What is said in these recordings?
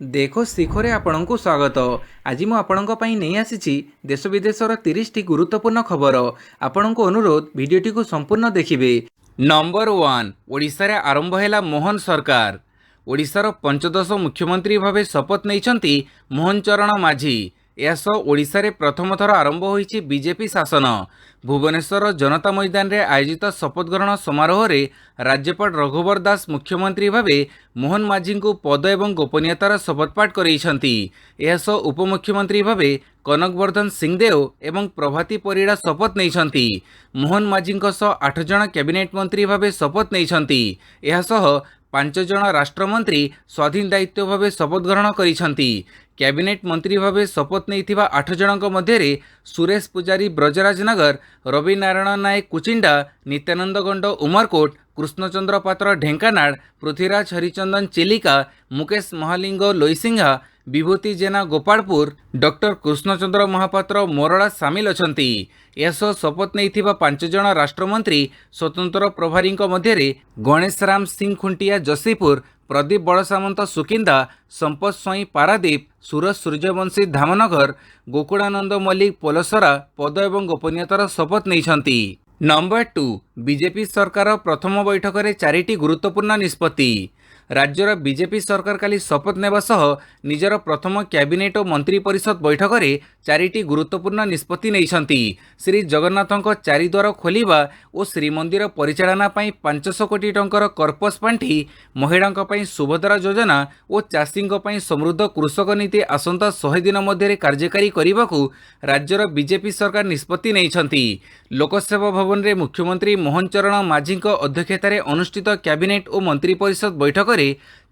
देखो शिखरे आपणଙ୍କୁ स्वागत। आज मु आपणଙ୍କ ପାଇଁ ନେଇ ଆସିଛି देश विदेशर 30 ଟି गुरुत्वपूर्ण खबर। आपणଙ୍କୁ अनुरोध भिडियोटी को संपूर्ण देखिबे। नंबर 1 ओडिशा रे आरंभ हैला मोहन सरकार। ओडिशार पंचदश मुख्यमंत्री भावे शपथ नैछंती मोहन चरण माझी। ओडिशा रे प्रथम थर आरंभ होईछि बीजेपी शासन। भुवनेश्वर जनता मैदान रे आयोजित शपथ ग्रहण समारोह रे राज्यपाल रघुवर दास मुख्यमंत्री भावे मोहन माझी को पद एवं गोपनीयतार शपथपाठ कराइछंती। उपमुख्यमंत्री भावे कनकवर्धन सिंहदेव एवं प्रभाती परिड़ा शपथ नैछंती। मोहन माझी 8 जन कैबिनेट मंत्री भावे शपथ नैछंती। 5 जन राष्ट्रमंत्री स्वाधीन दायित्व भावे शपथ ग्रहण करिछंती। कैबिनेट मंत्री भावे शपथ नैथिबा 8 जनक मध्यरे सुरेश पुजारी ब्रजराज नगर, रवि नारायण नायक कुचिंडा, नित्यानंद गंड उमरकोट, कृष्णचंद्र पात्र ढेंकानाल, पृथ्वीराज हरिचंदन चिलिका, मुकेश महालिंग लोईसिंघा, विभूति जेना गोपालपुर, डॉक्टर कृष्णचंद्र महापात्र मोरड़ा सामिल अछंती। एसो शपथ नैथिबा 5 जन राष्ट्रमंत्री स्वतंत्र प्रभारी मध्यरे गणेश राम सिंह खुंटिया जसीपुर, प्रदीप बड़सामंत सुकिंदा, संपत स्वाई पारादीप, सूरज सूर्यवंशी धामनगर, गोकुलानंद मल्लिक पोलसरा पद एवं गोपनीयतार शपथ नैछंती। नंबर 2 बीजेपी सरकार प्रथम बैठक में 4टी गुरुत्वपूर्ण निष्पत्ति। राज्यर बीजेपी सरकार काली शपथ नेबा सह निजर प्रथम कैबिनेट और मंत्री परिषद बैठक में 4टी गुरुत्वपूर्ण निष्पत्ति नैछंती। श्री जगन्नाथଙ୍କ चारिद्वार खोलिबा और श्रीमंदिर परिचालना पाई 500 कोटी टंकर कर्पस पांठी, महिलांक पाई सुभद्रा योजना और चाषींक पाई समृद्ध कृषक नीति आसंता 100 दिन मध्य कार्यकारी करने को राज्यर बीजेपी सरकार निष्पत्ति नैछंती। लोकसेवा भवन में मुख्यमंत्री मोहन चरण माझी अध्यक्षतार अनुष्ठित कैबिनेट और मंत्री परिषद बैठक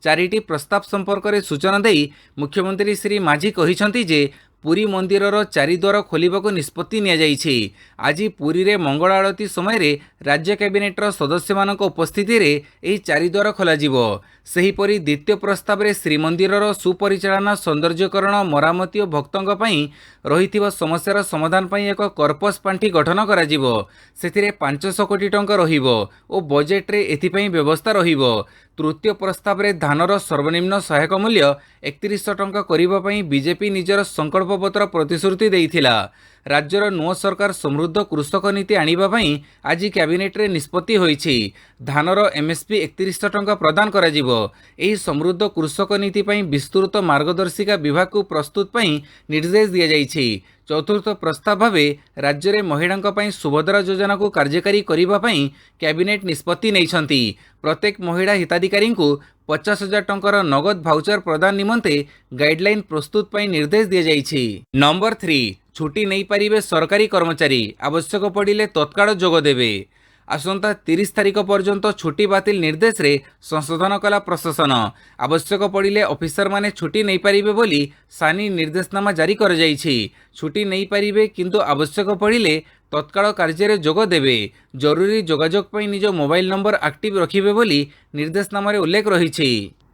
4टी प्रस्ताव संपर्क में सूचना दे मुख्यमंत्री श्री माझी कहिसंती जे पुरी मंदिरर चारिद्वार खोलिबाको निष्पत्ति निया जाइछि। आज पुरी रे मंगल आरती समय रे राज्य कैबिनेटर सदस्य मानक उपस्थिति रे एही चारिद्वार खोलाजिबो। सेहीपरि द्वितीय प्रस्ताव रे श्रीमंदिरर सुपरिचालना, सौंदर्यकरण, मरामती और भक्तों पई रहिथिबा समस्यार समाधान पई एक कर्पस पांठी गठन कराजिबो। सेथिरे 500 कोटी टंका रहिबो और बजेट रे एथिपई व्यवस्था रहिबो। तृतीय प्रस्ताव रे धानर सर्वनिम्न सहायक मूल्य 3100 टंका करिबा पई बीजेपी निजर संकल्पपत्र प्रतिश्रुति देइथिला। राज्यर नुआ सरकार समृद्ध कृषक नीति आनिबा पई आज कैबिनेट रे निष्पत्ति होईछि। धानर एमएसपी 3100 टंका प्रदान कराजिबो। एही समृद्ध कृषक नीति पई विस्तृत मार्गदर्शिका विभाग को प्रस्तुत पई निर्देश दिया जाइछि। चतुर्थ प्रस्ताव भावे राज्य में महिलांक पई सुभद्रा योजना को कार्यकारी करिबा पई कैबिनेट निष्पत्ति नैछंती। प्रत्येक महिला हिताधिकारी को 50,000 टंकार नगद भाउचर प्रदान निमंते गाइडलाइन प्रस्तुत पई निर्देश दिया जाइछि। नंबर 3 छुट्टी नहीं पारिबे सरकारी कर्मचारी, आवश्यक पड़िले तत्काल जोग देबे। आसंता 30 तारिख पर्यंत छुट्टी बातिल निर्देश रे संशोधन कला प्रशासन। आवश्यक पड़िले ऑफिसर माने छुट्टी नहीं पारिबे बोली सानी निर्देशनामा जारी कर जाइछि। छुट्टी नहीं पारिबे किंतु आवश्यक पड़िले तत्काल कार्य रे जोग देबे। जरूरी जोगाजोग पई निज मोबाइल नंबर एक्टिव रखिबे बोली निर्देशनामा रे उल्लेख रहिछि।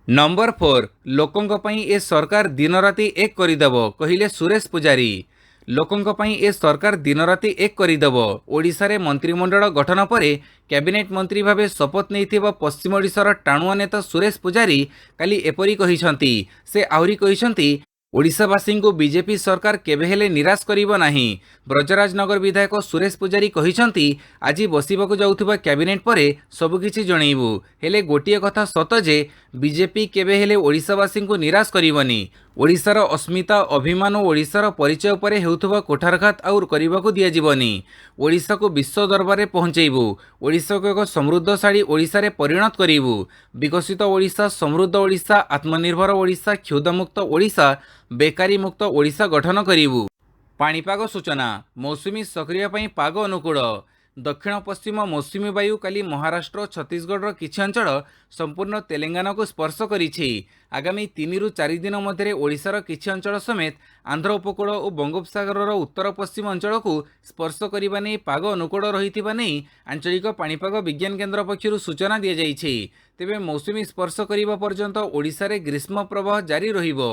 नंबर 4 लोकंक पई ए सरकार दिन राति एक करिदेबो कहिले सुरेश पुजारी। लोकंक पई ए सरकार दिन राति एक करिदेबो। ओडिशा रे मंत्रिमंडल गठन परे कैबिनेट मंत्री भावे शपथ नैथिबा पश्चिम ओडिशार टाणुआ नेता सुरेश पुजारी काली एपरी कहिसंती। से आहुरी कहिसंती ओडिशावासी को बीजेपी सरकार केबे हेले निराश करिबो नाही। ब्रजराज नगर विधायक सुरेश पुजारी कहिसंती आज बसिबाकू जाउथिबा कैबिनेट परे सबकिछि जणैबू, हेले गोटिए कथा सत जे बीजेपी केबे हेले ओडिशावासी को निराश करिबनी। ओडिशार अस्मिता, अभिमान और ओडिशार परिचय परे हेउथबा कोठारघात आउर करिबाकू दिया जीवनी। ओडिशा को विश्व दरबार रे पहुंचैबू। ओडिशा को एक समृद्धशाली ओडिशा रे परिणत करिबू। विकसित ओडिशा, समृद्ध ओडिशा, आत्मनिर्भर ओडिशा, क्षुधामुक्त ओडिशा, बेकारी मुक्त ओडिशा गठन करिबू। पाणीपाग सूचना। मौसुमी सक्रिय पई पाग अनुकूल। दक्षिण पश्चिम मौसुमी वायु काली महाराष्ट्र, छत्तीसगढ़ किछि अंचल, संपूर्ण तेलंगाना को स्पर्श करिछि। आगामी 3 रु 4 दिन मध्य ओडिशार किछि अंचल समेत आंध्र उपकूल और बंगोपसागर उत्तर पश्चिम अंचल को स्पर्श करने नहीं पाग अनुकूल रहिथिबा नै आंचलिक पाणीपाग विज्ञान केन्द्र पक्षरु सूचना दिया जाइछि। तेबे मौसुमी स्पर्श करिबा पर्यंत ओडिशा रे ग्रीष्म प्रवाह जारी रहिबो।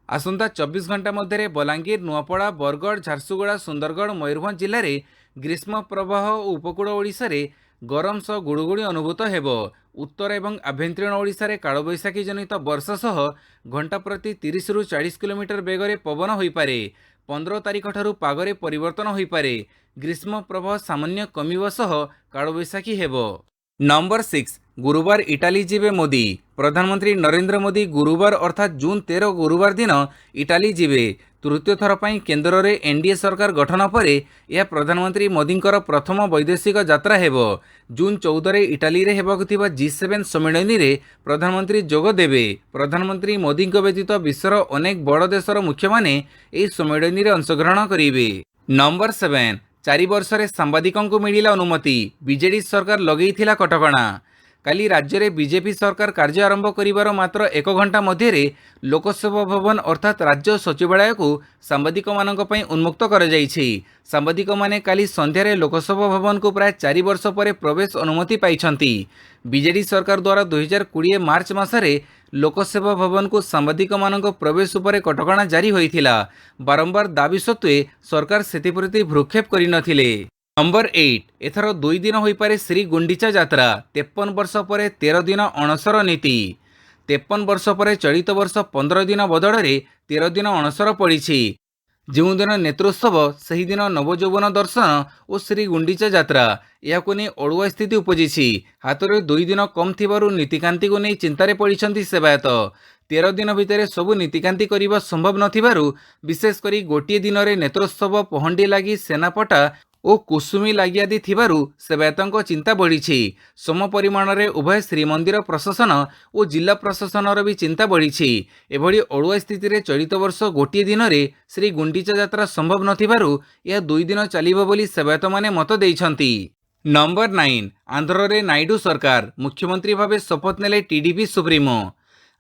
आसंता 24 घंटा मध्य बलांगीर, नुआपड़ा, बरगढ़, झारसुगुड़ा, सुंदरगढ़, मयूरभंज जिले में ग्रीष्म प्रवाह और उपकूल ओडिशा रे गरम सह गुड़ुगुड़ी अनुभूत हेब। उत्तर एवं आभ्यंतरीण ओडिशारे कालबैशाखी जनित वर्षा सह घंटा प्रति 30 रु 40 किलोमीटर बेगरे पवन होइपारे। 15 तारिख ठारू पागरे परिवर्तन होइपारे। ग्रीष्म प्रभाव सामान्य कमिब सह कालबैशाखी हेब। नंबर 6 गुरुवार इटाली जीवे मोदी। प्रधानमंत्री नरेंद्र मोदी गुरुवार अर्थात जून 13 गुरुवार दिन इटाली जीवे। तृतीय थर पर केन्द्र में एनडीए सरकार गठन पर यह प्रधानमंत्री मोदींकर प्रथम वैदेशिक यात्रा हेब। जून 14 इटाली रे हेबाकु थिबा G7 सम्मेलन रे प्रधानमंत्री जोग देबे। प्रधानमंत्री मोदी व्यतीत विश्वर अनेक बड़ देशर मुख्य माने एही सम्मेलन रे अंशग्रहण करिवे। नंबर 7 चारि वर्ष रे सांबादिकों को मिलिला अनुमति। बीजेडी सरकार लगेइथिला कटकणा। काली राज्य में बीजेपी सरकार कार्य आरंभ करिवार मात्र 1 घंटा मध्य लोकसेवा भवन अर्थात राज्य सचिवालय को सांबादिक मानक पई उन्मुक्त कर जाइछि। सांबादिक माने काली संध्यारे लोकसेवा भवन को प्राय 4 वर्ष पर प्रवेश अनुमति पाइछंती। बीजेडी सरकार द्वारा 2020 मार्च मासरे लोकसेवा भवन को सांबादिक मानक प्रवेश उपर कटकणा जारी होइथिला। बारंबार दाबी सत्वे सरकार सेतिप्रति भ्रूक्षेप करिनथिले। नंबर 8 एथर 2 दिन होइपारे श्री गुंडीचा यात्रा। 53 वर्ष पर 13 दिन अणसर नीति। 53 वर्ष पर चलित वर्ष 15 दिन बदल 13 दिन अणसर पड़ी। जो दिन नेत्रोत्सव सही दिन नवयौवन दर्शन और श्री गुंडीचा यात्रा यह अड़ुआ स्थिति उपजी। हाथ में 2 दिन कम थिबारु नीतिकांति को नहीं चिंतार पड़ती सेवायत। 13 दिन भितर सबू नीतिकांति करने संभव नथिबारु विशेषकर गोटे दिन में नेत्रोत्सव पहंडी लगी सेनापटा ओ कुसुमी लगी आदि थिबारु सेवायतों चिंता बढ़ी। सम परिमाण में उभय श्रीमंदिर प्रशासन और जिला प्रशासन भी चिंता बढ़ी। एभली अड़ुआ स्थिति रे चलित वर्ष गोटे दिन में श्री गुंडीचा यात्रा संभव नथिबारु यह 2 दिन चलिबो बोली सेवायत माने मत देइछंती। नंबर 9 आंध्र रे नायडू सरकार। मुख्यमंत्री भावे शपथ नेले टीडीपी सुप्रीमो।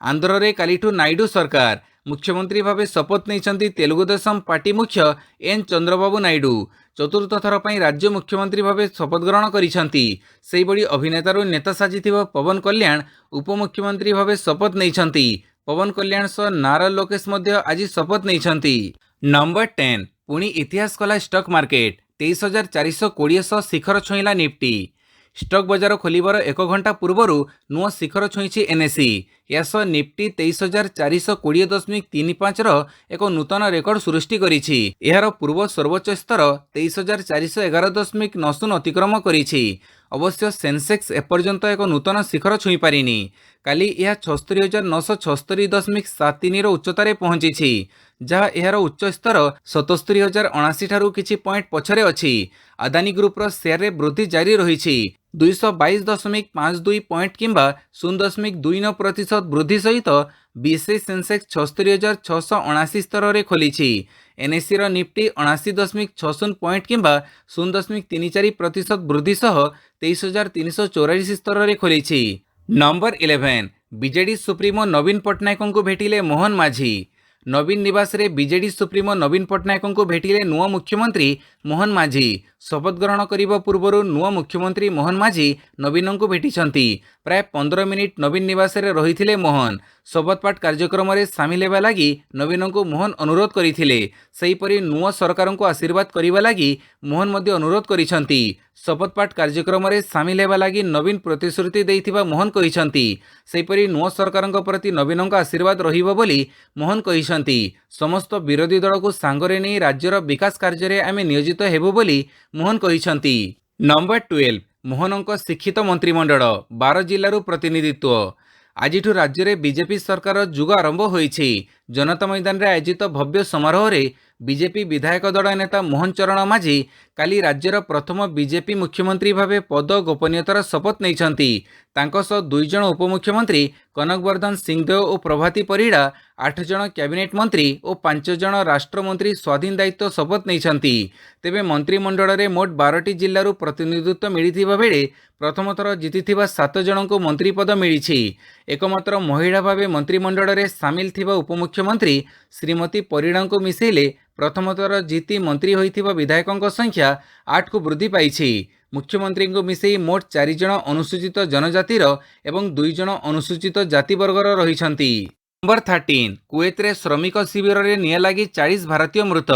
आंध्र रे कालीठू नायडू सरकार मुख्यमंत्री भावे शपथ नहीं तेलुगुदेशम पार्टी मुख्य एन चंद्रबाबू नायडू। चतुर्थ थर पर राज्य मुख्यमंत्री भावे शपथ ग्रहण करिसेंती। सेही बड़ी अभिनेतारू नेता साजिथिबा पवन कल्याण उपमुख्यमंत्री भावे शपथ नहीं। पवन कल्याण सह नारा लोकेश मध्य आज शपथ नहीं। नंबर 10 पुणी इतिहास कला स्टॉक मार्केट। 23,420 सह शिखर छुईला निफ्टी। स्टॉक बजार खोलिबार 1 घंटा पूर्व नुआ शिखर छुईछि एनएसई। यह निफ्टी 23,420.35 एक नूतन रेकर्ड सृष्टि करिछि। एहार पूर्व सर्वोच्च स्तर 23,411.90 अतिक्रम करिछि। अवश्य सेंसेक्स एपर्यंत एक नूतन शिखर छुई पारिनी। काली यह 76,976.73 उच्चतार पहुंची, जहाँ यार उच्च स्तर 77,079 ठारू किछि पॉइंट पछरे अछि। अदानी ग्रुपर शेयर रे वृद्धि जारी रही। 222.52 पॉइंट किंबा 0.29% वृद्धि सहित बीएसई सेंसेक्स 76,679 स्तर में खोली। एनएसई रो निफ्टी 79.60 पॉइंट किंबा 0.34% वृद्धि सह 23,384 स्तर में खोली। नंबर 11 बीजेडी सुप्रीमो नवीन पट्टनायक को भेटिले मोहन माझी। नवीन निवास रे बीजेडी सुप्रीमो नवीन पट्टनायक को भेटिले नुआ मुख्यमंत्री मोहन माझी। शपथ ग्रहण करने पूर्व नुआ मुख्यमंत्री मोहन माझी नवीन को भेटिछंती। प्राय 15 मिनिट नवीन निवास रे रहिथिले मोहन। शपथपाठ कार्यक्रम रे सामिल हेबा लागि नवीन को मोहन अनुरोध करिथिले। सेहीपरि नुआ सरकार को आशीर्वाद करिबा लागि मोहन मध्ये अनुरोध करिछंती। शपथपाठ कार्यक्रम रे सामिल हेबा लागि नवीन प्रतिश्रुति देइथिबा मोहन कहिछंती। सेहीपरि नुआ सरकार प्रति नवीन को आशीर्वाद रहिबो बोली मोहन कहिछंती। समस्त विरोधी दल को सांगरे नहीं राज्यर विकास कार्य रे आमे नियोजित हेबो बोली मोहन कहिछंती। नंबर 12 मोहनଙ୍କ शिक्षित मंत्रिमंडल 12 जिल्लारू प्रतिनिधित्व। आज राज्य में बीजेपी सरकार जुग आरंभ होईछि। जनता मैदान रे आयोजित भव्य समारोह रे बीजेपी विधायक दल नेता मोहन चरण माझी काली राज्यर प्रथम बीजेपी मुख्यमंत्री भावे पद गोपनीयतार शपथ नहीं। तांको सह 2 जण उपमुख्यमंत्री कनकवर्धन सिंहदेव और प्रभाती परिड़ा 8 जण कैबिनेट मंत्री और 5 जण राष्ट्रमंत्री स्वाधीन दायित्व शपथ नहीं। तेबे मंत्रिमंडल रे मोट 12टी जिल्लारू प्रतिनिधित्व मिलिथिबा बेले प्रथम थर जीतिथिबा 7 जण को मंत्री पद मिलिछि। एकमात्र महिला भावे मंत्रिमंडल रे सामिल थिबा उपमुख्यमंत्री श्रीमती परिड़ा को मिसेले प्रथम थर जीति मंत्री होइथिबा विधायकों संख्या 8 को वृद्धि पाइछि। मुख्यमंत्री को मिसई मोट 4 जण अनुसूचित जनजातिर एवं 2 जण अनुसूचित जातिवर्गर रहिछंती। नंबर 13 कुवेत रे श्रमिक शिविर रे निया लागि 40 भारतीय मृत।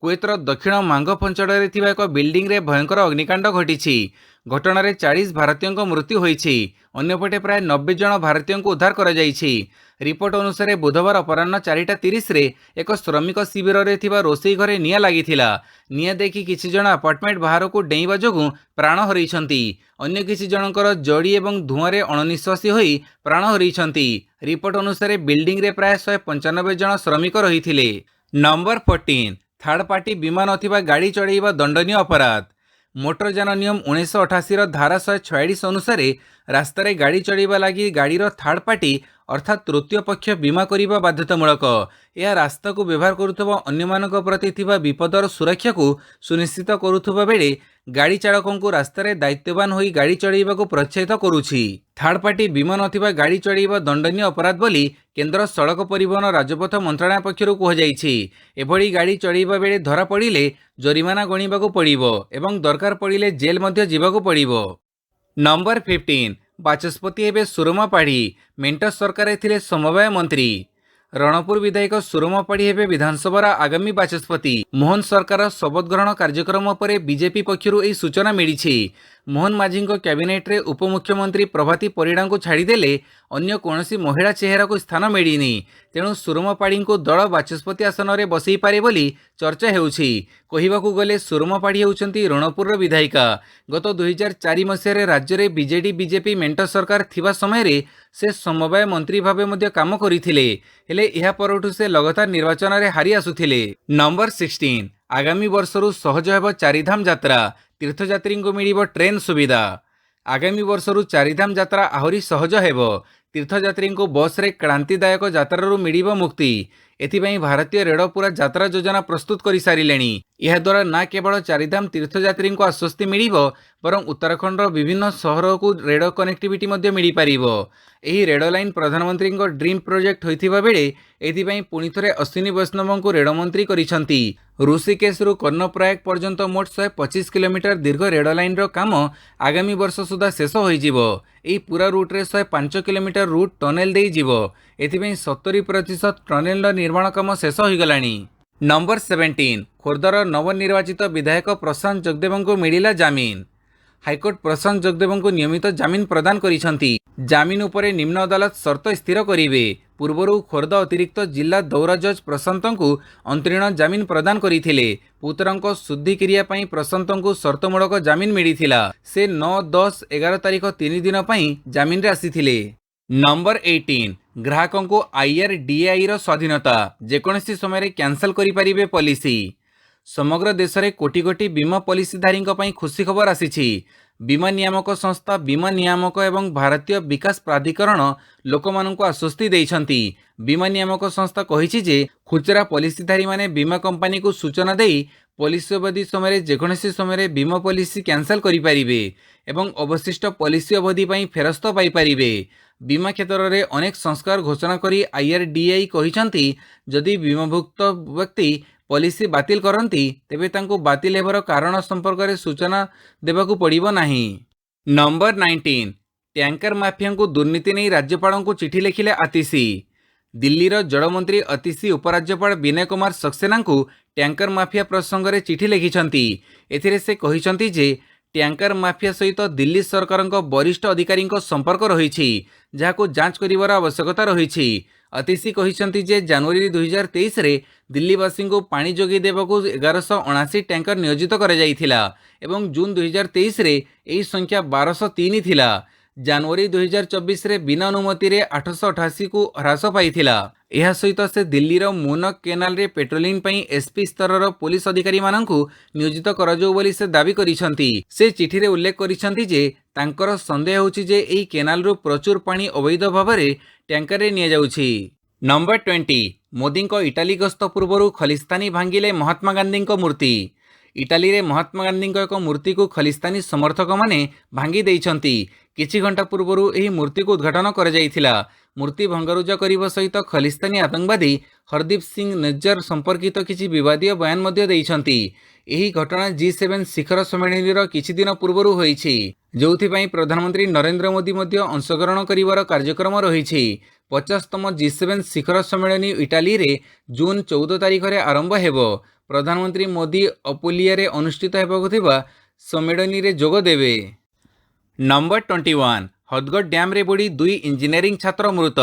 କୁଏତର ଦକ୍ଷିଣ ମାଙ୍ଗ ଅଞ୍ଚଳରେ ଥିବା ଏକ ବିଲ୍ଡିଂରେ ଭୟଙ୍କର ଅଗ୍ନିକାଣ୍ଡ ଘଟିଛି। ଘଟଣାରେ 40 ଭାରତୀୟଙ୍କ ମୃତ୍ୟୁ ହୋଇଛି। ଅନ୍ୟପଟେ ପ୍ରାୟ 90 ଜଣ ଭାରତୀୟଙ୍କୁ ଉଦ୍ଧାର କରାଯାଇଛି। ରିପୋର୍ଟ ଅନୁସାରେ ବୁଧବାର ଅପରାହ୍ନ 4:30ରେ ଏକ ଶ୍ରମିକ ଶିବିରରେ ଥିବା ରୋଷେଇ ଘରେ ନିଆଁ ଲାଗିଥିଲା। ନିଆଁ ଦେଖି କିଛି ଜଣ ଆପାର୍ଟମେଣ୍ଟ ବାହାରକୁ ଡେଇଁବା ଯୋଗୁଁ ପ୍ରାଣ ହରାଇଛନ୍ତି। ଅନ୍ୟ କିଛି ଜଣଙ୍କର ଜଡ଼ି ଏବଂ ଧୂଆଁରେ ଅଣନିଶ୍ୱାସୀ ହୋଇ ପ୍ରାଣ ହରାଇଛନ୍ତି। ରିପୋର୍ଟ ଅନୁସାରେ ବିଲ୍ଡିଂରେ ପ୍ରାୟ 195 ଜଣ ଶ୍ରମିକ ରହିଥିଲେ। ନମ୍ବର 14 ଥାର୍ଡ ପାର୍ଟି ବୀମା ନଥିବା ଗାଡ଼ି ଚଳାଇବା ଦଣ୍ଡନୀୟ ଅପରାଧ। ମୋଟରଯାନ ନିୟମ 1988ର ଧାରା 146 ଅନୁସାରେ ରାସ୍ତାରେ ଗାଡ଼ି ଚଳାଇବା ଲାଗି ଗାଡ଼ିର ଥାର୍ଡ ପାର୍ଟି ଅର୍ଥାତ୍ ତୃତୀୟ ପକ୍ଷ ବୀମା କରିବା ବାଧ୍ୟତାମୂଳକ। ଏହା ରାସ୍ତାକୁ ବ୍ୟବହାର କରୁଥିବା ଅନ୍ୟମାନଙ୍କ ପ୍ରତି ଥିବା ବିପଦର ସୁରକ୍ଷାକୁ ସୁନିଶ୍ଚିତ କରୁଥିବା ବେଳେ ଗାଡ଼ି ଚାଳକଙ୍କୁ ରାସ୍ତାରେ ଦାୟିତ୍ୱବାନ ହୋଇ ଗାଡ଼ି ଚଳାଇବାକୁ ପ୍ରୋତ୍ସାହିତ କରୁଛି। ଥାର୍ଡ ପାର୍ଟି ବୀମା ନଥିବା ଗାଡ଼ି ଚଳାଇବା ଦଣ୍ଡନୀୟ ଅପରାଧ ବୋଲି କେନ୍ଦ୍ର ସଡ଼କ ପରିବହନ ରାଜପଥ ମନ୍ତ୍ରଣାଳୟ ପକ୍ଷରୁ କୁହାଯାଇଛି। ଏଭଳି ଗାଡ଼ି ଚଳାଇବା ବେଳେ ଧରା ପଡ଼ିଲେ ଜରିମାନା ଗଣିବାକୁ ପଡ଼ିବ ଏବଂ ଦରକାର ପଡ଼ିଲେ ଜେଲ୍ ମଧ୍ୟ ଯିବାକୁ ପଡ଼ିବ। ନମ୍ବର 15 ବାଚସ୍ପତି ହେବେ ସୁରମା ପାଢ଼ୀ। ମେଣ୍ଟ ସରକାରରେ ଥିଲେ ସମବାୟ ମନ୍ତ୍ରୀ। ରଣପୁର ବିଧାୟକ ସୁରମା ପାଢ଼ୀ ହେବେ ବିଧାନସଭାର ଆଗାମୀ ବାଚସ୍ପତି। ମୋହନ ସରକାର ଶପଥ ଗ୍ରହଣ କାର୍ଯ୍ୟକ୍ରମ ପରେ ବିଜେପି ପକ୍ଷରୁ ଏହି ସୂଚନା ମିଳିଛି। ମୋହନ ମାଝୀଙ୍କ କ୍ୟାବିନେଟ୍ରେ ଉପମୁଖ୍ୟମନ୍ତ୍ରୀ ପ୍ରଭାତୀ ପରିଡ଼ାଙ୍କୁ ଛାଡ଼ିଦେଲେ ଅନ୍ୟ କୌଣସି ମହିଳା ଚେହେରାକୁ ସ୍ଥାନ ମିଳିନି। ତେଣୁ ସୁରମା ପାଢ଼ୀଙ୍କୁ ଦଳ ବାଚସ୍ପତି ଆସନରେ ବସାଇପାରେ ବୋଲି ଚର୍ଚ୍ଚା ହେଉଛି। କହିବାକୁ ଗଲେ ସୁରମା ପାଢ଼ୀ ହେଉଛନ୍ତି ରଣପୁରର ବିଧାୟିକା। ଗତ 2004 ମସିହାରେ ରାଜ୍ୟରେ ବିଜେପି ମେଣ୍ଟ ସରକାର ଥିବା ସମୟରେ ସେ ସମବାୟ ମନ୍ତ୍ରୀ ଭାବେ ମଧ୍ୟ କାମ କରିଥିଲେ। ହେଲେ ଏହା ପରଠୁ ସେ ଲଗାତାର ନିର୍ବାଚନରେ ହାରି ଆସୁଥିଲେ। ନମ୍ବର 16 ଆଗାମୀ ବର୍ଷରୁ ସହଜ ହେବ ଚାରିଧାମ ଯାତ୍ରା। ତୀର୍ଥଯାତ୍ରୀଙ୍କୁ ମିଳିବ ଟ୍ରେନ୍ ସୁବିଧା। ଆଗାମୀ ବର୍ଷରୁ ଚାରିଧାମ ଯାତ୍ରା ଆହୁରି ସହଜ ହେବ। ତୀର୍ଥଯାତ୍ରୀଙ୍କୁ ବସ୍ରେ କ୍ରାନ୍ତିଦାୟକ ଯାତ୍ରାରୁ ମିଳିବ ମୁକ୍ତି। ଏଥିପାଇଁ ଭାରତୀୟ ରେଳ ପୁରା ଯାତ୍ରା ଯୋଜନା ପ୍ରସ୍ତୁତ କରିସାରିଲେଣି। ଏହାଦ୍ୱାରା ନା କେବଳ ଚାରିଧାମ ତୀର୍ଥଯାତ୍ରୀଙ୍କୁ ଆଶ୍ୱସ୍ତି ମିଳିବ ବରଂ ଉତ୍ତରାଖଣ୍ଡର ବିଭିନ୍ନ ସହରକୁ ରେଳ କନେକ୍ଟିଭିଟି ମଧ୍ୟ ମିଳିପାରିବ। ଏହି ରେଳ ଲାଇନ୍ ପ୍ରଧାନମନ୍ତ୍ରୀଙ୍କ ଡ୍ରିମ୍ ପ୍ରୋଜେକ୍ଟ ହୋଇଥିବା ବେଳେ ଏଥିପାଇଁ ପୁଣି ଥରେ ଅଶ୍ୱିନୀ ବୈଷ୍ଣବଙ୍କୁ ରେଳମନ୍ତ୍ରୀ କରିଛନ୍ତି। ଋଷିକେଶରୁ କର୍ଣ୍ଣପ୍ରୟାଗ ପର୍ଯ୍ୟନ୍ତ ମୋଟ 125 କିଲୋମିଟର ଦୀର୍ଘ ରେଳ ଲାଇନ୍ର କାମ ଆଗାମୀ ବର୍ଷ ସୁଦ୍ଧା ଶେଷ ହୋଇଯିବ। ଏହି ପୁରା ରୁଟ୍ରେ 105 କିଲୋମିଟର ରୁଟ୍ ଟନେଲ ଦେଇଯିବ। ଏଥିପାଇଁ 70% ଟନେଲର ନିର୍ମାଣ କାମ ଶେଷ ହୋଇଗଲାଣି। ନମ୍ବର 17 ଖୋର୍ଦ୍ଧାର ନବନିର୍ବାଚିତ ବିଧାୟକ ପ୍ରଶାନ୍ତ ଜଗଦେବଙ୍କୁ ମିଳିଲା ଜାମିନ। ହାଇକୋର୍ଟ ପ୍ରଶାନ୍ତ ଜଗଦେବଙ୍କୁ ନିୟମିତ ଜାମିନ ପ୍ରଦାନ କରିଛନ୍ତି। ଜାମିନ ଉପରେ ନିମ୍ନ ଅଦାଲତ ସର୍ତ୍ତ ସ୍ଥିର କରିବେ। ପୂର୍ବରୁ ଖୋର୍ଦ୍ଧା ଅତିରିକ୍ତ ଜିଲ୍ଲା ଦୌରା ଜଜ୍ ପ୍ରଶାନ୍ତଙ୍କୁ ଅନ୍ତରୀଣ ଜାମିନ ପ୍ରଦାନ କରିଥିଲେ। ପୁତ୍ରଙ୍କ ଶୁଦ୍ଧିକ୍ରିୟା ପାଇଁ ପ୍ରଶାନ୍ତଙ୍କୁ ସର୍ତ୍ତମୂଳକ ଜାମିନ ମିଳିଥିଲା। ସେ 9, 10, 11 ତାରିଖ 3 ଦିନ ପାଇଁ ଜାମିନରେ ଆସିଥିଲେ। ନମ୍ବର 18 ଗ୍ରାହକଙ୍କୁ IRDAIର ସ୍ୱାଧୀନତା। ଯେକୌଣସି ସମୟରେ କ୍ୟାନସଲ କରିପାରିବେ ପଲିସି। ସମଗ୍ର ଦେଶରେ କୋଟି କୋଟି ବୀମା ପଲିସିଧାରୀଙ୍କ ପାଇଁ ଖୁସି ଖବର ଆସିଛି। ବୀମା ନିୟାମକ ସଂସ୍ଥା ବୀମା ନିୟାମକ ଏବଂ ଭାରତୀୟ ବିକାଶ ପ୍ରାଧିକରଣ ଲୋକମାନଙ୍କୁ ଆଶ୍ୱସ୍ତି ଦେଇଛନ୍ତି। ବୀମା ନିୟାମକ ସଂସ୍ଥା କହିଛି ଯେ ଖୁଚରା ପଲିସିଧାରୀମାନେ ବୀମା କମ୍ପାନୀକୁ ସୂଚନା ଦେଇ ପଲିସି ଅବଧି ସମୟରେ ଯେକୌଣସି ସମୟରେ ବୀମା ପଲିସି କ୍ୟାନସଲ କରିପାରିବେ ଏବଂ ଅବଶିଷ୍ଟ ପଲିସି ଅବଧି ପାଇଁ ଫେରସ୍ତ ପାଇପାରିବେ। ବୀମା କ୍ଷେତ୍ରରେ ଅନେକ ସଂସ୍କାର ଘୋଷଣା କରି IRDAI କହିଛନ୍ତି ଯଦି ବୀମାଭୁକ୍ତ ବ୍ୟକ୍ତି ପଲିସି ବାତିଲ କରନ୍ତି ତେବେ ତାଙ୍କୁ ବାତିଲ ହେବାର କାରଣ ସମ୍ପର୍କରେ ସୂଚନା ଦେବାକୁ ପଡ଼ିବ ନାହିଁ। ନମ୍ବର 19 ଟ୍ୟାଙ୍କର ମାଫିଆଙ୍କୁ ଦୁର୍ନୀତି ନେଇ ରାଜ୍ୟପାଳଙ୍କୁ ଚିଠି ଲେଖିଲେ ଆତିଶି। ଦିଲ୍ଲୀର ଜଳମନ୍ତ୍ରୀ ଅତିଶି ଉପରାଜ୍ୟପାଳ ବିନୟ କୁମାର ସକ୍ସେନାଙ୍କୁ ଟ୍ୟାଙ୍କର ମାଫିଆ ପ୍ରସଙ୍ଗରେ ଚିଠି ଲେଖିଛନ୍ତି। ଏଥିରେ ସେ କହିଛନ୍ତି ଯେ ଟ୍ୟାଙ୍କର ମାଫିଆ ସହିତ ଦିଲ୍ଲୀ ସରକାରଙ୍କ ବରିଷ୍ଠ ଅଧିକାରୀଙ୍କ ସମ୍ପର୍କ ରହିଛି, ଯାହାକୁ ଯାଞ୍ଚ କରିବାର ଆବଶ୍ୟକତା ରହିଛି। ଅତିଶି କହିଛନ୍ତି ଯେ ଜାନୁଆରୀ 2023ରେ ଦିଲ୍ଲୀବାସୀଙ୍କୁ ପାଣି ଯୋଗାଇ ଦେବାକୁ 1179 ଟ୍ୟାଙ୍କର ନିୟୋଜିତ କରାଯାଇଥିଲା ଏବଂ ଜୁନ୍ 2023ରେ ଏହି ସଂଖ୍ୟା 1203 ଥିଲା। ଜାନୁଆରୀ 2024ରେ ବିନା ଅନୁମତିରେ 888କୁ ହ୍ରାସ ପାଇଥିଲା। ଏହା ସହିତ ସେ ଦିଲ୍ଲୀର ମୁନକ କେନାଲରେ ପେଟ୍ରୋଲିଂ ପାଇଁ SP ସ୍ତରର ପୋଲିସ ଅଧିକାରୀମାନଙ୍କୁ ନିୟୋଜିତ କରାଯାଉ ବୋଲି ସେ ଦାବି କରିଛନ୍ତି। ସେ ଚିଠିରେ ଉଲ୍ଲେଖ କରିଛନ୍ତି ଯେ ତାଙ୍କର ସନ୍ଦେହ ହେଉଛି ଯେ ଏହି କେନାଲରୁ ପ୍ରଚୁର ପାଣି ଅବୈଧ ଭାବରେ ଟ୍ୟାଙ୍କରରେ ନିଆଯାଉଛି। ନମ୍ବର 20 ମୋଦିଙ୍କ ଇଟାଲୀ ଗସ୍ତ ପୂର୍ବରୁ ଖଲିସ୍ତାନୀ ଭାଙ୍ଗିଲେ ମହାତ୍ମା ଗାନ୍ଧୀଙ୍କ ମୂର୍ତ୍ତି। ଇଟାଲୀରେ ମହାତ୍ମା ଗାନ୍ଧୀଙ୍କ ଏକ ମୂର୍ତ୍ତିକୁ ଖଲିସ୍ତାନୀ ସମର୍ଥକମାନେ ଭାଙ୍ଗି ଦେଇଛନ୍ତି। କିଛି ଘଣ୍ଟା ପୂର୍ବରୁ ଏହି ମୂର୍ତ୍ତିକୁ ଉଦ୍ଘାଟନ କରାଯାଇଥିଲା। ମୂର୍ତ୍ତି ଭଙ୍ଗାରୁଜା କରିବା ସହିତ ଖଲିସ୍ତାନୀ ଆତଙ୍କବାଦୀ ହରଦୀପ ସିଂ ନିଜ୍ଜର ସମ୍ପର୍କିତ କିଛି ବିବାଦୀୟ ବୟାନ ମଧ୍ୟ ଦେଇଛନ୍ତି। ଏହି ଘଟଣା G7 ଶିଖର ସମ୍ମିଳନୀର କିଛି ଦିନ ପୂର୍ବରୁ ହୋଇଛି, ଯେଉଁଥିପାଇଁ ପ୍ରଧାନମନ୍ତ୍ରୀ ନରେନ୍ଦ୍ର ମୋଦି ମଧ୍ୟ ଅଂଶଗ୍ରହଣ କରିବାର କାର୍ଯ୍ୟକ୍ରମ ରହିଛି। 50ତମ G7 ଶିଖର ସମ୍ମିଳନୀ ଇଟାଲୀରେ ଜୁନ୍ 14 ତାରିଖରେ ଆରମ୍ଭ ହେବ। ପ୍ରଧାନମନ୍ତ୍ରୀ ମୋଦି ଅପୁଲିଆରେ ଅନୁଷ୍ଠିତ ହେବାକୁ ଥିବା ସମ୍ମିଳନୀରେ ଯୋଗ ଦେବେ। ନମ୍ବର 21 ହଦଗଡ଼ ଡ୍ୟାମ୍ରେ ବୁଡ଼ି 2 ଇଞ୍ଜିନିୟରିଂ ଛାତ୍ର ମୃତ।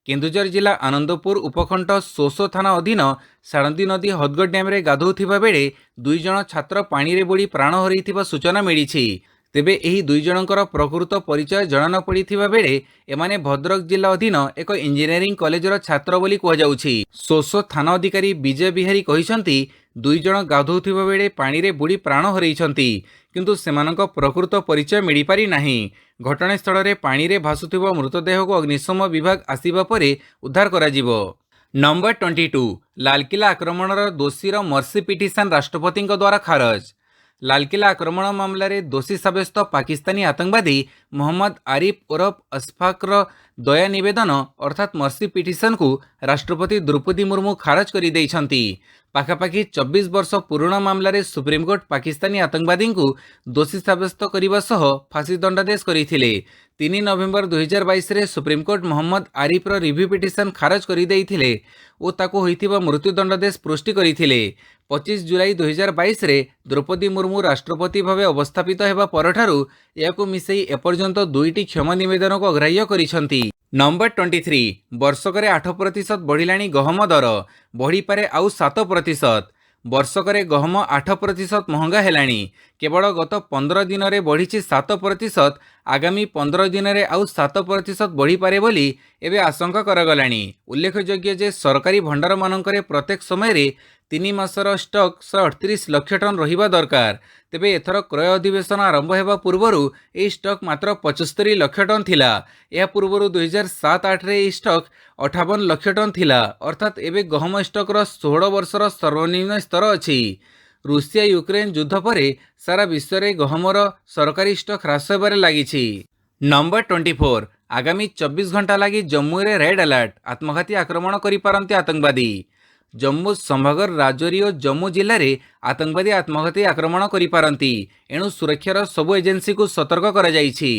କେନ୍ଦୁଝର ଜିଲ୍ଲା ଆନନ୍ଦପୁର ଉପଖଣ୍ଡ ସୋସୋ ଥାନା ଅଧୀନ ସାଳନ୍ଦୀ ନଦୀ ହଦଗଡ଼ ଡ୍ୟାମ୍ରେ ଗାଧୋଉଥିବା ବେଳେ 2 ଜଣ ଛାତ୍ର ପାଣିରେ ବୁଡ଼ି ପ୍ରାଣ ହରାଇଥିବା ସୂଚନା ମିଳିଛି। ତେବେ ଏହି 2 ଜଣଙ୍କର ପ୍ରକୃତ ପରିଚୟ ଜଣାନପଡ଼ିଥିବା ବେଳେ ଏମାନେ ଭଦ୍ରକ ଜିଲ୍ଲା ଅଧୀନ ଏକ ଇଞ୍ଜିନିୟରିଂ କଲେଜର ଛାତ୍ର ବୋଲି କୁହାଯାଉଛି। ସୋସୋ ଥାନା ଅଧିକାରୀ ବିଜୟ ବିହାରୀ କହିଛନ୍ତି 2 ଜଣ ଗାଧୋଉଥିବା ବେଳେ ପାଣିରେ ବୁଡ଼ି ପ୍ରାଣ ହରାଇଛନ୍ତି, କିନ୍ତୁ ସେମାନଙ୍କ ପ୍ରକୃତ ପରିଚୟ ମିଳିପାରି ନାହିଁ। ଘଟଣାସ୍ଥଳରେ ପାଣିରେ ଭାସୁଥିବା ମୃତଦେହକୁ ଅଗ୍ନିଶମ ବିଭାଗ ଆସିବା ପରେ ଉଦ୍ଧାର କରାଯିବ। ନମ୍ବର 22 ଲାଲକିଲ୍ଲା ଆକ୍ରମଣର ଦୋଷୀର ମର୍ସି ପିଟିସନ୍ ରାଷ୍ଟ୍ରପତିଙ୍କ ଦ୍ୱାରା ଖାରଜ। ଲାଲକିଲ୍ଲା ଆକ୍ରମଣ ମାମଲାରେ ଦୋଷୀ ସାବ୍ୟସ୍ତ ପାକିସ୍ତାନୀ ଆତଙ୍କବାଦୀ ମହମ୍ମଦ ଆରିଫ ଓରଫ ଅଶଫାକର ଦୟା ନିବେଦନ ଅର୍ଥାତ୍ ମର୍ସି ପିଟିସନ୍କୁ ରାଷ୍ଟ୍ରପତି ଦ୍ରୌପଦୀ ମୁର୍ମୁ ଖାରଜ କରିଦେଇଛନ୍ତି। ପାଖାପାଖି 24 ବର୍ଷ ପୁରୁଣା ମାମଲାରେ ସୁପ୍ରିମକୋର୍ଟ ପାକିସ୍ତାନୀ ଆତଙ୍କବାଦୀଙ୍କୁ ଦୋଷୀ ସାବ୍ୟସ୍ତ କରିବା ସହ ଫାଶୀ ଦଣ୍ଡାଦେଶ କରିଥିଲେ। 3 ନଭେମ୍ବର 2022ରେ ସୁପ୍ରିମକୋର୍ଟ ମହମ୍ମଦ ଆରିଫର ରିଭ୍ୟୁ ପିଟିସନ୍ ଖାରଜ କରିଦେଇଥିଲେ ଓ ତାକୁ ହୋଇଥିବା ମୃତ୍ୟୁ ଦଣ୍ଡାଦେଶ ପୁଷ୍ଟି କରିଥିଲେ। 25 ଜୁଲାଇ 2022ରେ ଦ୍ରୌପଦୀ ମୁର୍ମୁ ରାଷ୍ଟ୍ରପତି ଭାବେ ଅବସ୍ଥାପିତ ହେବା ପରଠାରୁ ଏହାକୁ ମିଶାଇ ଏପର୍ଯ୍ୟନ୍ତ 2ଟି କ୍ଷମା ନିବେଦନକୁ ଅଗ୍ରାହ୍ୟ କରିଛନ୍ତି। ନମ୍ବର 23 ବର୍ଷକରେ 8% ବଢ଼ିଲାଣି ଗହମ ଦର, ବଢ଼ିପାରେ ଆଉ 7%। ବର୍ଷକରେ ଗହମ 8% ମହଙ୍ଗା ହେଲାଣି। କେବଳ ଗତ 15 ଦିନରେ ବଢ଼ିଛି 7%। ଆଗାମୀ 15 ଦିନରେ ଆଉ 7% ବଢ଼ିପାରେ ବୋଲି ଏବେ ଆଶଙ୍କା କରାଗଲାଣି। ଉଲ୍ଲେଖଯୋଗ୍ୟ ଯେ ସରକାରୀ ଭଣ୍ଡାରମାନଙ୍କରେ ପ୍ରତ୍ୟେକ ସମୟରେ 3 ମାସର ଷ୍ଟକ୍ 138 ଲକ୍ଷ ଟନ୍ ରହିବା ଦରକାର। ତେବେ ଏଥର କ୍ରୟ ଅଧିବେଶନ ଆରମ୍ଭ ହେବା ପୂର୍ବରୁ ଏହି ଷ୍ଟକ୍ ମାତ୍ର 75 ଲକ୍ଷ ଟନ୍ ଥିଲା। ଏହା ପୂର୍ବରୁ 2007-8ରେ ଏହି ଷ୍ଟକ୍ 58 ଲକ୍ଷ ଟନ୍ ଥିଲା। ଅର୍ଥାତ୍ ଏବେ ଗହମ ଷ୍ଟକ୍ର 16 ବର୍ଷର ସର୍ବନିମ୍ନ ସ୍ତର ଅଛି। ରୁଷିଆ ୟୁକ୍ରେନ୍ ଯୁଦ୍ଧ ପରେ ସାରା ବିଶ୍ୱରେ ଗହମର ସରକାରୀ ଷ୍ଟକ୍ ହ୍ରାସ ହେବାରେ ଲାଗିଛି। ନମ୍ବର 24 ଆଗାମୀ 24 ଘଣ୍ଟା ଲାଗି ଜମ୍ମୁରେ ରେଡ୍ ଆଲର୍ଟ, ଆତ୍ମଘାତୀ ଆକ୍ରମଣ କରିପାରନ୍ତି ଆତଙ୍କବାଦୀ। ଜମ୍ମୁ ସମ୍ଭାଗର ରାଜୌରୀ ଓ ଜମ୍ମୁ ଜିଲ୍ଲାରେ ଆତଙ୍କବାଦୀ ଆତ୍ମଘାତୀ ଆକ୍ରମଣ କରିପାରନ୍ତି। ଏଣୁ ସୁରକ୍ଷାର ସବୁ ଏଜେନ୍ସିକୁ ସତର୍କ କରାଯାଇଛି।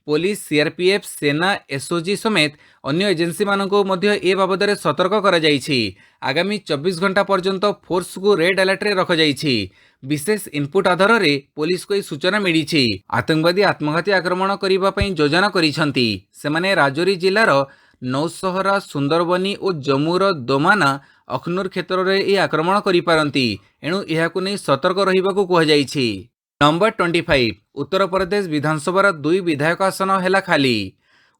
ପୋଲିସ, ସିଆର୍ପିଏଫ୍, ସେନା, ଏସ୍ଓଜି ସମେତ ଅନ୍ୟ ଏଜେନ୍ସିମାନଙ୍କୁ ମଧ୍ୟ ଏ ବାବଦରେ ସତର୍କ କରାଯାଇଛି। ଆଗାମୀ 24 ଘଣ୍ଟା ପର୍ଯ୍ୟନ୍ତ ଫୋର୍ସକୁ ରେଡ୍ ଆଲର୍ଟରେ ରଖାଯାଇଛି। ବିଶେଷ ଇନପୁଟ ଆଧାରରେ ପୋଲିସକୁ ଏହି ସୂଚନା ମିଳିଛି। ଆତଙ୍କବାଦୀ ଆତ୍ମଘାତୀ ଆକ୍ରମଣ କରିବା ପାଇଁ ଯୋଜନା କରିଛନ୍ତି। ସେମାନେ ରାଜୌରୀ ଜିଲ୍ଲାର ନୌସହରା, ସୁନ୍ଦରବନୀ ଓ ଜମ୍ମୁର ଦୋମାନା, ଅଖନୁର କ୍ଷେତ୍ରରେ ଏହି ଆକ୍ରମଣ କରିପାରନ୍ତି। ଏଣୁ ଏହାକୁ ନେଇ ସତର୍କ ରହିବାକୁ କୁହାଯାଇଛି। ନମ୍ବର 25 ଉତ୍ତରପ୍ରଦେଶ ବିଧାନସଭାର 2 ବିଧାୟକ ଆସନ ହେଲା ଖାଲି।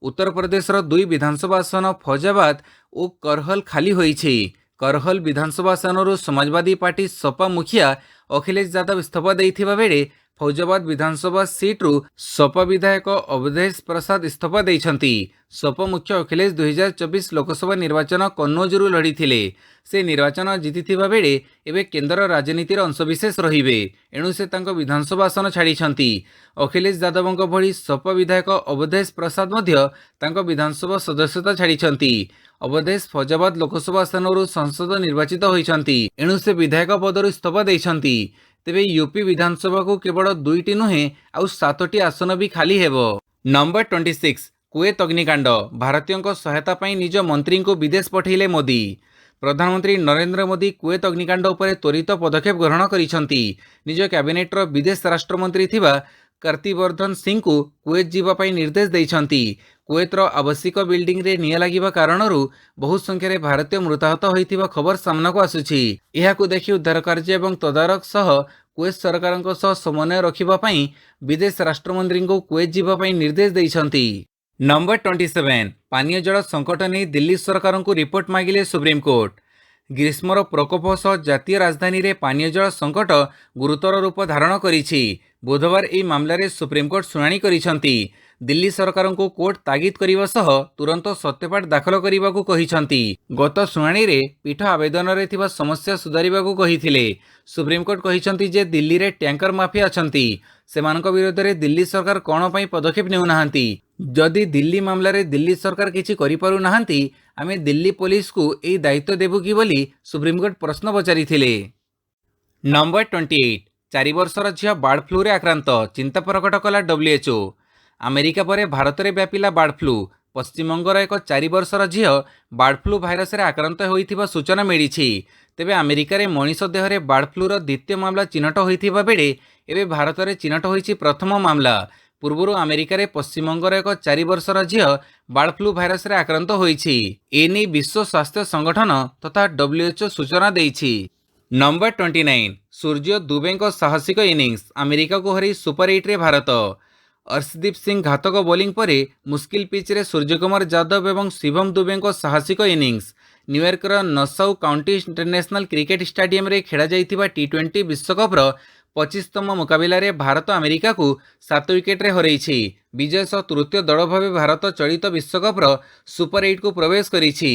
ଉତ୍ତରପ୍ରଦେଶର 2 ବିଧାନସଭା ଆସନ ଫୈଜାବାଦ ଓ କରହଲ ଖାଲି ହୋଇଛି। କରହଲ ବିଧାନସଭା ଆସନରୁ ସମାଜବାଦୀ ପାର୍ଟି ସପା ମୁଖିଆ ଅଖିଲେଶ ଯାଦବ ଇସ୍ତଫା ଦେଇଥିବା ବେଳେ ଫୈଜାବାଦ ବିଧାନସଭା ସିଟ୍ରୁ ସପା ବିଧାୟକ ଅବଧେଶ ପ୍ରସାଦ ଇସ୍ତଫା ଦେଇଛନ୍ତି। ସପା ମୁଖ୍ୟ ଅଖିଲେଶ 2024 ଲୋକସଭା ନିର୍ବାଚନ କନ୍ନୌଜରୁ ଲଢ଼ିଥିଲେ। ସେ ନିର୍ବାଚନ ଜିତିଥିବା ବେଳେ ଏବେ କେନ୍ଦ୍ର ରାଜନୀତିର ଅଂଶବିଶେଷ ରହିବେ। ଏଣୁ ସେ ତାଙ୍କ ବିଧାନସଭା ଆସନ ଛାଡ଼ିଛନ୍ତି। ଅଖିଲେଶ ଯାଦବଙ୍କ ଭଳି ସପା ବିଧାୟକ ଅବଧେଶ ପ୍ରସାଦ ମଧ୍ୟ ତାଙ୍କ ବିଧାନସଭା ସଦସ୍ୟତା ଛାଡ଼ିଛନ୍ତି। ଅବଧେଶ ଫୈଜାବାଦ ଲୋକସଭା ଆସନରୁ ସଂସଦ ନିର୍ବାଚିତ ହୋଇଛନ୍ତି। ଏଣୁ ସେ ବିଧାୟକ ପଦରୁ ଇସ୍ତଫା ଦେଇଛନ୍ତି। ତେବେ ୟୁପି ବିଧାନସଭାକୁ କେବଳ 2ଟି ନୁହେଁ ଆଉ 7ଟି ଆସନ ବି ଖାଲି ହେବ। ନମ୍ବର 26 କୁଏତ ଅଗ୍ନିକାଣ୍ଡ, ଭାରତୀୟଙ୍କ ସହାୟତା ପାଇଁ ନିଜ ମନ୍ତ୍ରୀଙ୍କୁ ବିଦେଶ ପଠାଇଲେ ମୋଦି। ପ୍ରଧାନମନ୍ତ୍ରୀ ନରେନ୍ଦ୍ର ମୋଦି କୁଏତ ଅଗ୍ନିକାଣ୍ଡ ଉପରେ ତ୍ୱରିତ ପଦକ୍ଷେପ ଗ୍ରହଣ କରିଛନ୍ତି। ନିଜ କ୍ୟାବିନେଟ୍ର ବିଦେଶ ରାଷ୍ଟ୍ରମନ୍ତ୍ରୀ ଥିବା କୀର୍ତ୍ତିବର୍ଦ୍ଧନ ସିଂଙ୍କୁ କୁଏତ ଯିବା ପାଇଁ ନିର୍ଦ୍ଦେଶ ଦେଇଛନ୍ତି। କୁଏତର ଆବାସିକ ବିଲ୍ଡିଂରେ ନିଆଁ ଲାଗିବା କାରଣରୁ ବହୁ ସଂଖ୍ୟାରେ ଭାରତୀୟ ମୃତାହତ ହୋଇଥିବା ଖବର ସାମ୍ନାକୁ ଆସୁଛି। ଏହାକୁ ଦେଖି ଉଦ୍ଧାର କାର୍ଯ୍ୟ ଏବଂ ତଦାରଖ ସହ କୁଏତ ସରକାରଙ୍କ ସହ ସମନ୍ୱୟ ରଖିବା ପାଇଁ ବିଦେଶ ରାଷ୍ଟ୍ରମନ୍ତ୍ରୀଙ୍କୁ କୁଏତ ଯିବା ପାଇଁ ନିର୍ଦ୍ଦେଶ ଦେଇଛନ୍ତି। ନମ୍ବର 27 ପାନୀୟ ଜଳ ସଙ୍କଟ ନେଇ ଦିଲ୍ଲୀ ସରକାରଙ୍କୁ ରିପୋର୍ଟ ମାଗିଲେ ସୁପ୍ରିମକୋର୍ଟ। ଗ୍ରୀଷ୍ମର ପ୍ରକୋପ ସହ ଜାତୀୟ ରାଜଧାନୀରେ ପାନୀୟ ଜଳ ସଙ୍କଟ ଗୁରୁତର ରୂପ ଧାରଣ କରିଛି। ବୁଧବାର ଏହି ମାମଲାରେ ସୁପ୍ରିମକୋର୍ଟ ଶୁଣାଣି କରିଛନ୍ତି। ଦିଲ୍ଲୀ ସରକାରଙ୍କୁ କୋର୍ଟ ତାଗିଦ କରିବା ସହ ତୁରନ୍ତ ସତ୍ୟପାଠ ଦାଖଲ କରିବାକୁ କହିଛନ୍ତି। ଗତ ଶୁଣାଣିରେ ପୀଠ ଆବେଦନରେ ଥିବା ସମସ୍ୟା ସୁଧାରିବାକୁ କହିଥିଲେ। ସୁପ୍ରିମକୋର୍ଟ କହିଛନ୍ତି ଯେ ଦିଲ୍ଲୀରେ ଟ୍ୟାଙ୍କର ମାଫିଆ ଅଛନ୍ତି। ସେମାନଙ୍କ ବିରୋଧରେ ଦିଲ୍ଲୀ ସରକାର କ'ଣ ପାଇଁ ପଦକ୍ଷେପ ନେଉନାହାନ୍ତି? ଯଦି ଦିଲ୍ଲୀ ମାମଲାରେ ଦିଲ୍ଲୀ ସରକାର କିଛି କରିପାରୁନାହାନ୍ତି, ଆମେ ଦିଲ୍ଲୀ ପୋଲିସକୁ ଏହି ଦାୟିତ୍ୱ ଦେବୁ କି ବୋଲି ସୁପ୍ରିମକୋର୍ଟ ପ୍ରଶ୍ନ ପଚାରିଥିଲେ। ନମ୍ବର 28 4 ବର୍ଷର ଝିଅ ବାର୍ଡ ଫ୍ଲୁରେ ଆକ୍ରାନ୍ତ, ଚିନ୍ତା ପ୍ରକଟ କଲା WHO। ଆମେରିକା ପରେ ଭାରତରେ ବ୍ୟାପିଲା ବାର୍ଡ ଫ୍ଲୁ। ପଶ୍ଚିମବଙ୍ଗର ଏକ 4 ବର୍ଷର ଝିଅ ବାର୍ଡ ଫ୍ଲୁ ଭାଇରସରେ ଆକ୍ରାନ୍ତ ହୋଇଥିବା ସୂଚନା ମିଳିଛି। ତେବେ ଆମେରିକାରେ ମଣିଷ ଦେହରେ ବାର୍ଡ ଫ୍ଲୁର ଦ୍ୱିତୀୟ ମାମଲା ଚିହ୍ନଟ ହୋଇଥିବା ବେଳେ ଏବେ ଭାରତରେ ଚିହ୍ନଟ ହୋଇଛି ପ୍ରଥମ ମାମଲା। ପୂର୍ବରୁ ଆମେରିକାରେ ପଶ୍ଚିମବଙ୍ଗର ଏକ 4 ବର୍ଷର ଝିଅ ବାର୍ଡ ଫ୍ଲୁ ଭାଇରସରେ ଆକ୍ରାନ୍ତ ହୋଇଛି। ଏନେଇ ବିଶ୍ୱ ସ୍ୱାସ୍ଥ୍ୟ ସଂଗଠନ ତଥା WHO ସୂଚନା ଦେଇଛି। ନମ୍ବର 29 ସୂର୍ଯ୍ୟ ଦୁବେଙ୍କ ସାହସିକ ଇନିଂସ, ଆମେରିକାକୁ ହରାଇ ସୁପର 8ରେ ଭାରତ। ଅର୍ଶଦୀପ ସିଂ ଘାତକ ବୋଲିଂ ପରେ ମୁସ୍କିଲ ପିଚ୍ରେ ସୂର୍ଯ୍ୟକୁମାର ଯାଦବ ଏବଂ ଶିଭମ ଦୁବେଙ୍କ ସାହସିକ ଇନିଂସ। ନ୍ୟୁୟର୍କର ନସାଉ କାଉଣ୍ଟି ଇଣ୍ଟରନ୍ୟାସନାଲ କ୍ରିକେଟ ଷ୍ଟାଡିୟମରେ ଖେଳାଯାଇଥିବା T20 ବିଶ୍ୱକପ୍ର 25ତମ ମୁକାବିଲାରେ ଭାରତ ଆମେରିକାକୁ 7 ୱିକେଟରେ ହରାଇଛି। ବିଜୟ ସହ ତୃତୀୟ ଦଳ ଭାବେ ଭାରତ ଚଳିତ ବିଶ୍ୱକପ୍ର ସୁପର 8କୁ ପ୍ରବେଶ କରିଛି।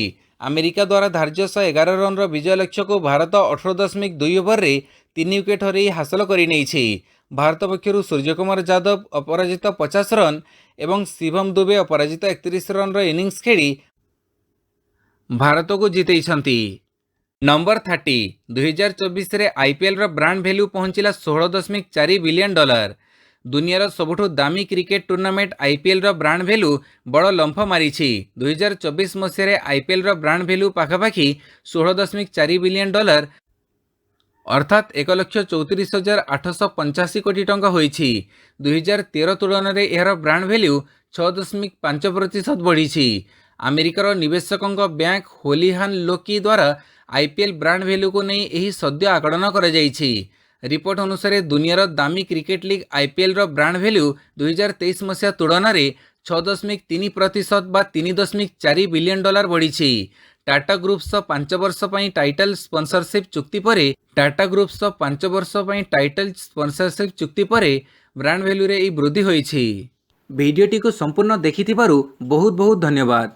ଆମେରିକା ଦ୍ୱାରା ଧାର୍ଯ୍ୟ 111 ରନ୍ର ବିଜୟ ଲକ୍ଷ୍ୟକୁ ଭାରତ 18.2 ଓଭରରେ 3 ୱିକେଟ ହରାଇ ହାସଲ କରିନେଇଛି। ଭାରତ ପକ୍ଷରୁ ସୂର୍ଯ୍ୟକୁମାର ଯାଦବ ଅପରାଜିତ 50 ରନ୍ ଏବଂ ଶିଭମ ଦୁବେ ଅପରାଜିତ 31 ରନ୍ର ଇନିଂସ ଖେଳି ଭାରତକୁ ଜିତେଇଛନ୍ତି। ନମ୍ବର 30 2024ରେ IPLର ବ୍ରାଣ୍ଡ ଭ୍ୟାଲ୍ୟୁ ପହଞ୍ଚିଲା $16.4 ବିଲିୟନ। ଦୁନିଆର ସବୁଠୁ ଦାମୀ କ୍ରିକେଟ ଟୁର୍ଣ୍ଣାମେଣ୍ଟ IPLର ବ୍ରାଣ୍ଡ ଭ୍ୟାଲ୍ୟୁ ବଡ଼ ଲମ୍ଫ ମାରିଛି। 2024 ମସିହାରେ IPLର ବ୍ରାଣ୍ଡ ଭ୍ୟାଲ୍ୟୁ ପାଖାପାଖି $16.4 ବିଲିୟନ ଅର୍ଥାତ୍ 1,34,885 କୋଟି ଟଙ୍କା ହୋଇଛି। 2013 ତୁଳନାରେ ଏହାର ବ୍ରାଣ୍ଡ ଭ୍ୟାଲ୍ୟୁ 6.5% ବଢ଼ିଛି। ଆମେରିକାର ନିବେଶକଙ୍କ ବ୍ୟାଙ୍କ ହୋଲିହାନ୍ ଲୋକି ଦ୍ୱାରା IPL ବ୍ରାଣ୍ଡ ଭ୍ୟାଲ୍ୟୁକୁ ନେଇ ଏହି ସଦ୍ୟ ଆକଳନ କରାଯାଇଛି। ରିପୋର୍ଟ ଅନୁସାରେ ଦୁନିଆର ଦାମୀ କ୍ରିକେଟ ଲିଗ୍ IPLର ବ୍ରାଣ୍ଡ ଭ୍ୟାଲ୍ୟୁ 2023 ମସିହା ତୁଳନାରେ 6.3% ବା $3.4 ବିଲିୟନ ବଢ଼ିଛି। ଟାଟା ଗ୍ରୁପ୍ ସହ 5 ବର୍ଷ ପାଇଁ ଟାଇଟଲ ସ୍ପନ୍ସରସିପ୍ ଚୁକ୍ତି ପରେ ବ୍ରାଣ୍ଡ ଭ୍ୟାଲ୍ୟୁରେ ଏହି ବୃଦ୍ଧି ହୋଇଛି। ଭିଡ଼ିଓଟିକୁ ସମ୍ପୂର୍ଣ୍ଣ ଦେଖିଥିବାରୁ ବହୁତ ବହୁତ ଧନ୍ୟବାଦ।